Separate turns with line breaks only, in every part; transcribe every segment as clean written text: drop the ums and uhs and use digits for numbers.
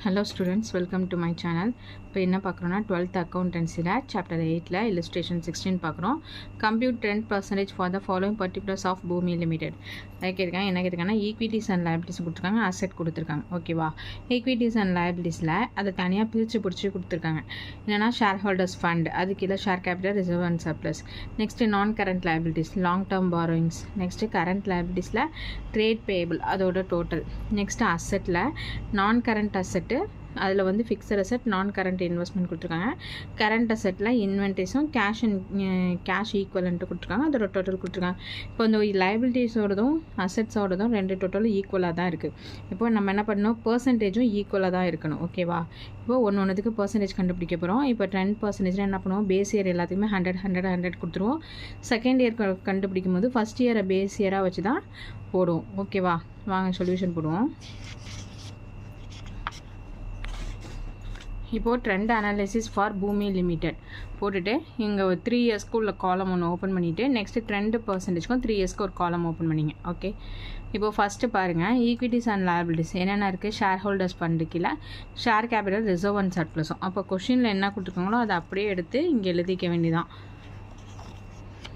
Hello students, welcome to my channel. இப்போ என்ன பார்க்குறோன்னா 12th accountancy chapter 8ல illustration 16 பார்க்குறோம். Compute 10% for the following particulars of பூமி limited. கேட்டிருக்காங்க என்ன கேட்டிருக்காங்கன்னா ஈக்விட்டிஸ் அண்ட் லைபிலிட்டிஸ் கொடுத்துருக்காங்க, அசெட் கொடுத்துருக்காங்க. ஓகேவா, ஈக்விட்டிஸ் அண்ட் லைபிலிட்டிஸில் அதை தனியாக பிரித்து கொடுத்துருக்காங்க. என்னென்னா ஷேர் ஹோல்டர்ஸ் ஃபண்ட், அது கீழே share capital, reserve and surplus. Next non current liabilities, long term borrowings. Next current லைபிலிட்டிஸில் ட்ரேட் பேயபிள் அதோட டோட்டல். நெக்ஸ்ட்டு அசெட்டில் நான் கரண்ட் அசெட்டு, அதில் வந்து fixed asset, non current investment கொடுத்துருக்காங்க. கரண்ட் அசெட்டில் இன்வென்ட்ரிஸும் கேஷ் ஈக்குவலன்ட்டு கொடுத்துருக்காங்க, அதோட டோட்டல் கொடுத்துருக்காங்க. இப்போ இந்த லைபிலிட்டிஸோடதும் அசெட்ஸோடதும் ரெண்டு டோட்டலும் ஈக்குவலாக தான் இருக்குது. இப்போ நம்ம என்ன பண்ணணும், பர்சன்டேஜும் ஈக்குவலாக தான் இருக்கணும். ஓகேவா, இப்போ ஒன்றுக்கு பர்சன்டேஜ் கண்டுபிடிக்க போகிறோம். இப்போ 10% என்ன பண்ணுவோம், பேஸ் இயர் எல்லாத்துக்குமே 100 கொடுத்துருவோம். செகண்ட் இயர் கண்டுபிடிக்கும் போது ஃபஸ்ட் இயரை பேஸ் இயராக வச்சு தான் போடுவோம். ஓகேவா, வாங்க சொல்யூஷன் போடுவோம். இப்போது ட்ரெண்ட் அனாலிசிஸ் ஃபார் பூமி லிமிடெட் போட்டுட்டு இங்கே ஒரு 3 இயர்ஸ்க்கு உள்ள காலம் ஒன்று ஓப்பன் பண்ணிவிட்டு நெக்ஸ்ட்டு ட்ரெண்ட் பர்சன்டேஜ்க்கும் 3 இயர்ஸ்க்கு ஒரு காலம் ஓப்பன் பண்ணிங்க. ஓகே, இப்போது ஃபஸ்ட்டு பாருங்கள், ஈக்விட்டிஸ் அண்ட் லைபிலிட்டிஸ் என்னென்ன இருக்குது, ஷேர் ஹோல்டர்ஸ் ஃபண்டு கீழே ஷேர் கேபிட்டல், ரிசர்வ் அண்ட் சர்ப்ளஸும். அப்போ கொஷினில் என்ன கொடுத்துருக்காங்களோ அதை அப்படியே எடுத்து இங்கே எழுதிக்க வேண்டியதான்.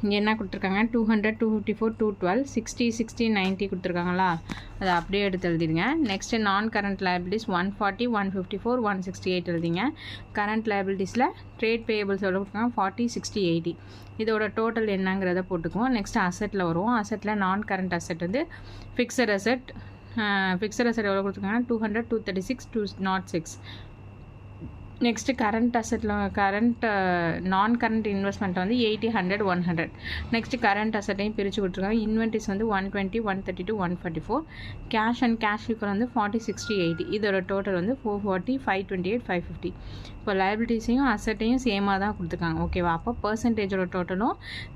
இங்கே என்ன கொடுத்துருக்காங்க, 200, 254, 212, 60, 60, 90 கொடுத்துருக்காங்களா, அதை அப்படியே எடுத்து எழுதிடுங்க. நெக்ஸ்ட்டு நான் கரண்ட் லைபிலிட்டிஸ் 140, 154, 168 எழுதிங்க. கரண்ட் லைபிலிட்டிஸில் ட்ரேட் பேயபிள்ஸ் எவ்வளோ கொடுத்துருக்காங்க, 40, 60, 80. இதோட டோட்டல் என்னங்கிறத போட்டுக்குவோம். நெக்ஸ்ட்டு அசெட்டில் வருவோம். அசெட்டில் நான் கரண்ட் அசெட் வந்து ஃபிக்ஸட் அசெட் எவ்வளோ கொடுத்துருக்காங்க, 200, 236, 206. Next current அசெட்டில் non current investment வந்து 80, 100, 100. நெக்ஸ்ட்டு கரண்ட் அசெட்டையும் பிரித்து கொடுத்துருக்காங்க. இன்வென்ட்ரிஸ் வந்து 120, 132, 144. கேஷ் அண்ட் கேஷ் ஈக்குவல் வந்து 40, 60, 80. இதோட டோட்டல் வந்து 440, 528, 550. இப்போ லைபிலிட்டிஸையும் அசெட்டையும் சேமாக தான் கொடுத்துருக்காங்க. ஓகேவா, அப்போ பர்சன்டேஜோட டோட்டலும்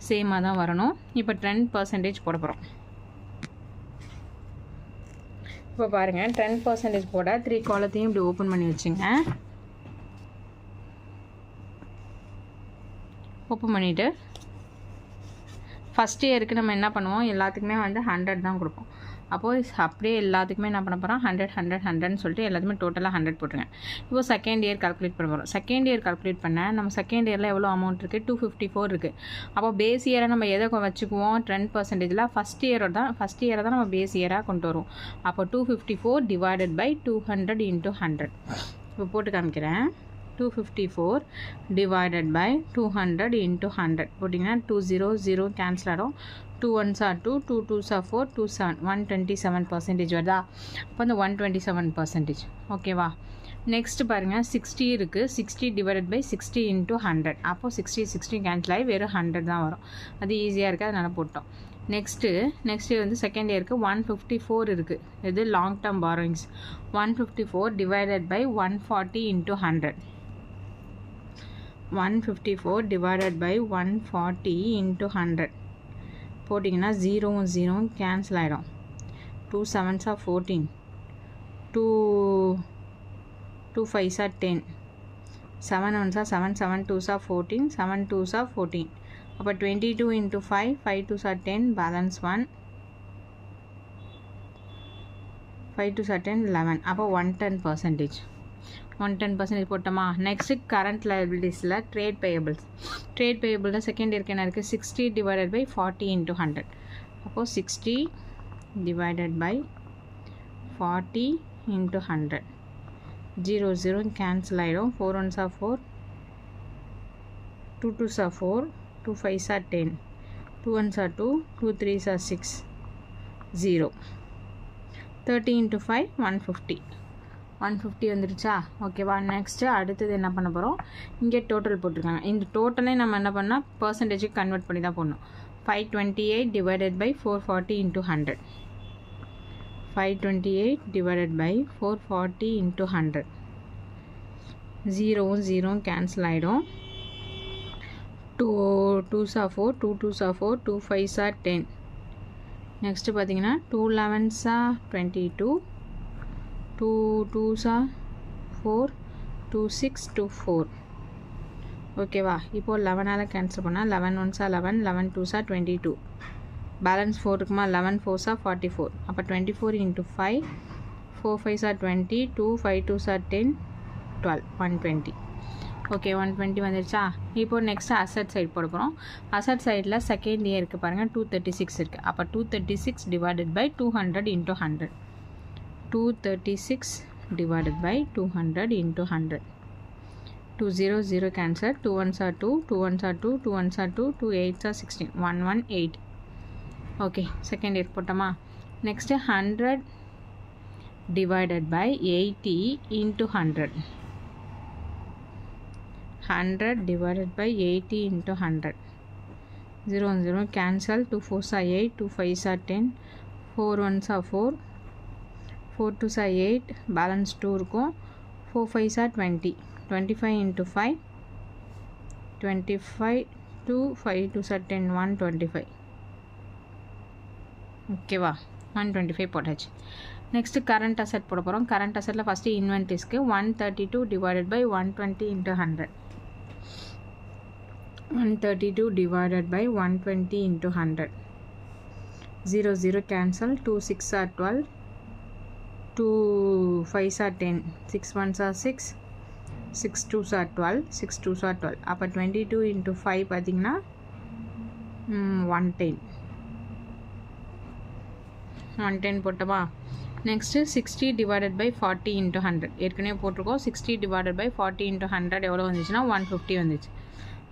சேமாக தான் வரணும். இப்போ 10% போட போகிறோம். இப்போ பாருங்கள், 10% போட 3 காலத்தையும் இப்படி ஓப்பன் பண்ணி வச்சுங்க. ஓப்பன் பண்ணிவிட்டு ஃபஸ்ட் இயருக்கு நம்ம என்ன பண்ணுவோம், எல்லாத்துக்குமே வந்து 100 தான் கொடுப்போம். அப்போது அப்படியே எல்லாத்துக்குமே என்ன பண்ண போகிறோம், 100, 100, 100ன்னு சொல்லிட்டு எல்லாத்துமே டோட்டலாக 100 போட்டுருங்க. இப்போது செகண்ட் இயர் கால்குலேட் பண்ண போகிறோம். செகண்ட் இயர் கால்குலேட் பண்ண நம்ம செகண்ட் இயரில் எவ்வளோ அமௌண்ட் இருக்குது, 254 இருக்குது. அப்போ பேஸ் இயரை நம்ம எதை வச்சுக்குவோம், 10%. ஃபஸ்ட் இயரை தான் நம்ம பேஸ் இயராக கொண்டு வரும். அப்போ 254 டிவைடட் பை 200 × 100. இப்போ போட்டு காமிக்கிறேன். 254 divided by 200 into 100 போட்டிங்கன்னா 200 கேன்சல் ஆகிடும். 2 1s are 2, 2 2s are 4, 2 7, 127% வருதா. அப்போ அந்த 127%. ஓகேவா, நெக்ஸ்ட் பாருங்கள், 60 இருக்குது. 60 டிவைடட் பை 60 into 100. அப்போது 60 கேன்சல் ஆகி வெறும் 100 தான் வரும். அது ஈஸியாக இருக்குது, அதனால் போட்டோம். நெக்ஸ்ட்டு வந்து செகண்ட் இயருக்கு 154 இருக்குது. இது long term borrowings. 154 divided by 140 into 100. 154 divided by 140 into 100 போட்டிங்கன்னா 0 கேன்சல் ஆகிடும். 2 7s are 14, 2 5s are 10, 7 1s are 7, 7 2s are 14, 7 2s are 14. அப்போ 22 into 5, 5 2s are 10, balance 1, 5 2s are 10, 11. அப்போ 110%. 110% போட்டோமா. நெக்ஸ்ட்டு கரண்ட் லைபிலிட்டிஸில் ட்ரேட் பேயபிள்ஸில் செகண்ட் இயருக்கு என்ன இருக்குது, 60 டிவைடட் பை 40 into 100. அப்போது 60 டிவைடட் பை 40 into 100. 0 கேன்சல் ஆகிடும். 4 1s are 4, 2 2s are 4, 2 5s are 10, 2 1s are 2, 2 3s are 6, 0. 30 into 5, 150 வந்துருச்சா. ஓகேவா, நெக்ஸ்ட்டு அடுத்தது என்ன பண்ண போகிறோம், இங்கே டோட்டல் போட்டிருக்காங்க. இந்த டோட்டலே நம்ம என்ன பண்ணால் பர்சன்டேஜுக்கு கன்வெர்ட் பண்ணி தான் போடணும். 528 divided by 440 into 100. 528 divided by 440 into 100. 0 cancel ஆகிடும். 2 2s are 4, 2 2s are 4, 2 5s are 10. Next பார்த்தீங்கன்னா 2 11s are 22, 2 2s are 4, 2 6, 2 4. ஓகேவா, இப்போது 11ஆல் கேன்சல் பண்ணால் 11 1s are 11, 11 2s are 22. Balance 4 இருக்குமா, 11 4s are 44. அப்போ 24 into 5, 4 5s are 20, 2 5 2s are 10, 12, 120. Okay 120 வந்துருச்சா. இப்போ next asset side போட போகிறோம். அசட் சைடில் செகண்ட் இயருக்கு பாருங்கள் 236 இருக்குது. அப்போ 236 divided by 200 into 100. 236 divided by 200 into 100. 2 0 0 cancel. 2 1s are 2, 2 1s are 2, 2 1s are 2, 2 8s are 16, 118. Okay, second year potama. Next 100 divided by 80 into 100. 100 divided by 80 into 100. 0 and 0 cancel. 2 4s are 8, 2 5s are 10, 4 1s are 4, 4 2s are 8, balance 2 இருக்கும். 4 5s are 20, 25 into 5, 25, 2 5 2s are 10, 125. ஓகேவா, 125 போட்டாச்சு. Next current asset போட போகிறோம். Current அசெட்டில் first இன்வென்ட்ரிஸ்க்கு 132 divided by 120 into 100. 132 divided by 120 into 100. 0 0 cancel. 2 6 are 12, 2 5s are 10, 6 1s are 6, 6 2s are 12, 6 2s are 12. அப்போ 22 into 5 பார்த்திங்கன்னா 110. 110 போட்டோமா. நெக்ஸ்ட்டு 60 divided by 40 into 100 ஏற்கனவே போட்டிருக்கோம். 60 divided by 40 into 100 எவ்வளோ வந்துச்சுன்னா 150 வந்துச்சு.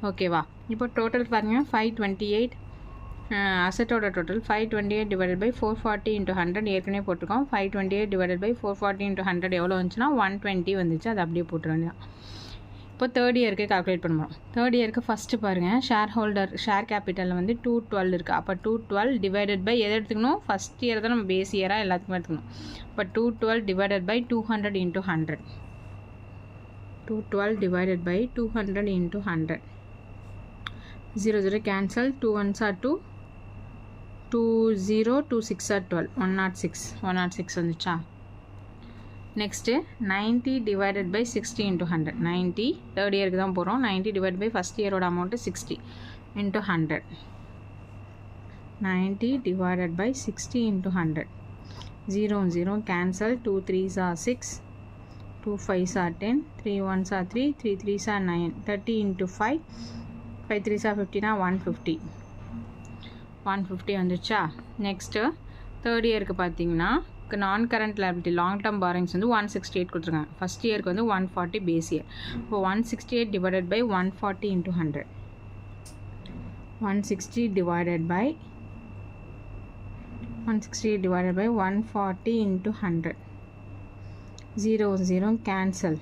ஓகேவா, இப்போ டோட்டல் பாருங்கள் 528. அசட்டோட டோட்டல் 528 டிவைடட் பை 440 இன்ட்டு 100 ஏற்கனவே போட்டிருக்கோம். 528 டிவைடட் பை 440 இன்ட்டு 100 எவ்வளோ வந்துச்சுன்னா 120 வந்துச்சு. அது அப்படியே போட்டுற வேண்டியதான். இப்போ தேர்ட் இயருக்கு கால்குலேட் பண்ணுறோம். தேர்ட் இயருக்கு ஃபஸ்ட்டு பாருங்கள், ஷேர் கேபிட்டலில் வந்து 212 இருக்குது. அப்போ 212 டிவைடட் பை எதை எடுத்துக்கணும், ஃபஸ்ட் இயர் தான் நம்ம பேஸ் இயராக எல்லாத்துக்குமே எடுத்துக்கணும். இப்போ 212 divided by 200 into 100. 212 divided by 200 into 100. 0 0 cancel. 2 1s are 2, 2 0 2 6 are 12, 106 வந்துச்சா. Next 90 divided by 60 into 100. 90 third இயருக்கு தான் போகிறோம். 90 divided by ஃபஸ்ட் இயரோட amount 60 into 100. 90 divided by 60 into 100. 0 0 cancel. 2 3s are 6, 2 5s are 10, 3 1s are 3, 3 3s are 9. 30 into 5, 5 3s are 50 na 150. 150 வந்துச்சா. Next third இயருக்கு பார்த்தீங்கன்னா நான் current liability long term பாரிங்ஸ் வந்து 168 கொடுத்துருக்காங்க. ஃபஸ்ட் இயருக்கு வந்து 140 பேஸ் இயர். இப்போ 168 divided by 140 into 100. 160 divided by 140 into 100. 0 0 cancel.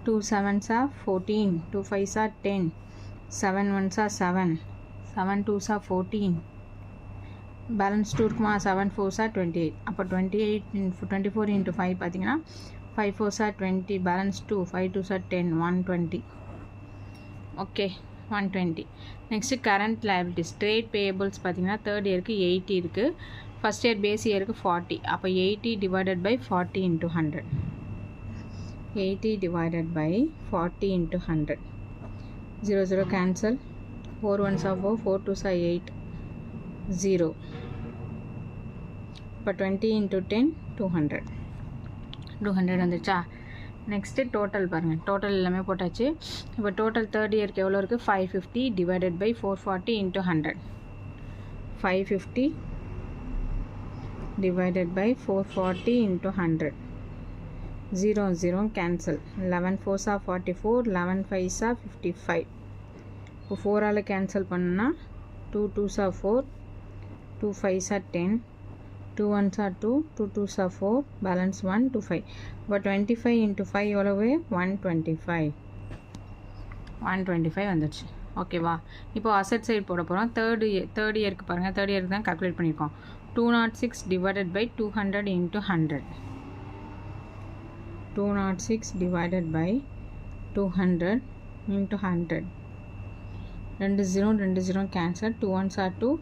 2 7s are 14, 2 5s are 10, 7 1s are 7, 7 2s are 14. Balance 2 இருக்குமா. 7 4s are 28. அப்போ 24 into 5 பார்த்தீங்கன்னா 5 4s are 20, balance 2, 5 2s are 10, 120. Okay 120. Next current liabilities trade payables பார்த்தீங்கன்னா third இயருக்கு 80 இருக்குது. First year base இயருக்கு 40. அப்போ 80 divided by 40 into 100. 80 divided by 40 into 100. 0 0 cancel. 4 1s are 4, 4 2s are 8, 0. இப்போ 20 into 10 200 வந்துச்சா. நெக்ஸ்ட்டு டோட்டல் பாருங்கள். டோட்டல் எல்லாமே போட்டாச்சு. இப்போ டோட்டல் தேர்ட் இயருக்கு எவ்வளோ இருக்குது, 550 divided by 440 into 100. 550 divided by 440 into 100. 0 0 cancel. 11 4s are 44, 11 5s are 55. இப்போ 4ஆல் கேன்சல் பண்ணுன்னா 2 2s are 4, 2 5s are 10, 2 1s are 2, 2 2s are 4, balance 1 2 5. இப்போ 25 into 5 எவ்வளவு, 125. 125 வந்துடுச்சு. ஓகேவா. இப்போ அசட் சைடு போட போகிறோம். தேர்ட் இயருக்கு பாருங்கள். தேர்ட் இயருக்கு தான் கால்குலேட் பண்ணியிருக்கோம். 206 divided by 200 into 100. 206 divided by 200 into 100. 2 0 cancel. 2 1s are 2,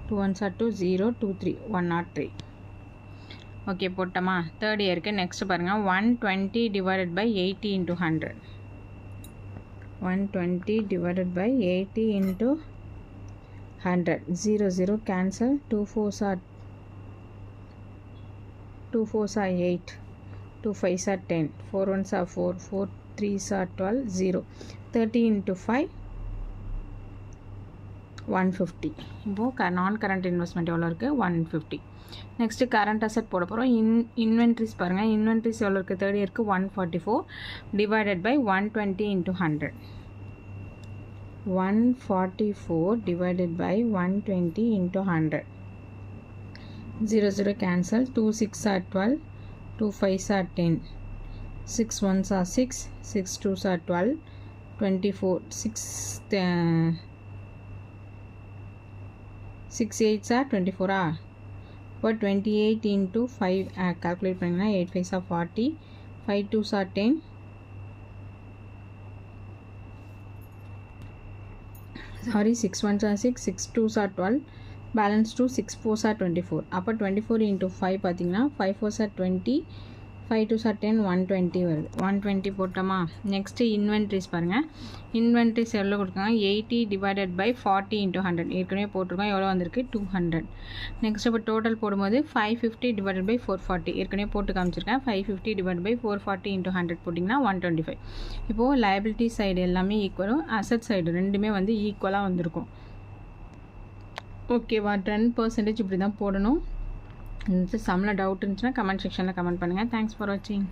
2 1s are 2, 0 2 3, 103. Okay போட்டோமா. தேர்ட் இயருக்கு நெக்ஸ்ட் பாருங்கள். 120 divided by 80 into 100. 120 divided by 80 into 100. 0 0 cancel. 2 4s are 8, 2 5s are 10, 4 1s are 4, 4 3s are 12, 0. 30 into 5, 150. இப்போது நான் current investment எவ்வளோ இருக்குது? 150. Next current asset போட போகிறோம். Inventories பாருங்கள். இன்வென்ட்ரிஸ் எவ்வளோ இருக்குது? தேர்ட் இயருக்கு 144 divided by 120 into 100. 144 divided by 120 into 100. 0 0 cancel. 2 6 are 12, 2 5s are 10, 6 1s are 6, 6 2s are 12, 24, 6 8s are 24 ah. But 28 into 5 calculate பண்ணிங்கன்னா 8 5s are 40, 5 2s are 10, sorry 6 1s are 6, 6 2s are 12, balance 2, 6 4s are 24. அப்போ 24 into 5 பார்த்தீங்கன்னா 5 4s are 20, 5 2s are 10, 120 வருது. 120 போட்டோமா? Next inventories பாருங்கள். Inventories எவ்வளோ கொடுத்தாங்க? 80 divided by 40 into 100. ஏற்கனவே போட்டிருக்கோம். எவ்வளோ வந்திருக்கு? 200. நெக்ஸ்ட் இப்போ டோட்டல் போடும்போது 550 divided by 440. ஏற்கனவே போட்டு காமிச்சிருக்கேன். 550 divided by 440 into 100 போட்டிங்கன்னா 125. இப்போது லைபிலிட்டி சைடு எல்லாமே ஈக்குவலும், அசட் சைடு ரெண்டுமே வந்து ஈக்குவலாக வந்திருக்கும். ஓகேவா? 10% இப்படி தான் போடணும். இந்த சம்மில் டவுட் இருந்துச்சுன்னா கமெண்ட் செக்ஷனில் கமெண்ட் பண்ணுங்கள். தேங்க்ஸ் ஃபார் வாட்சிங்.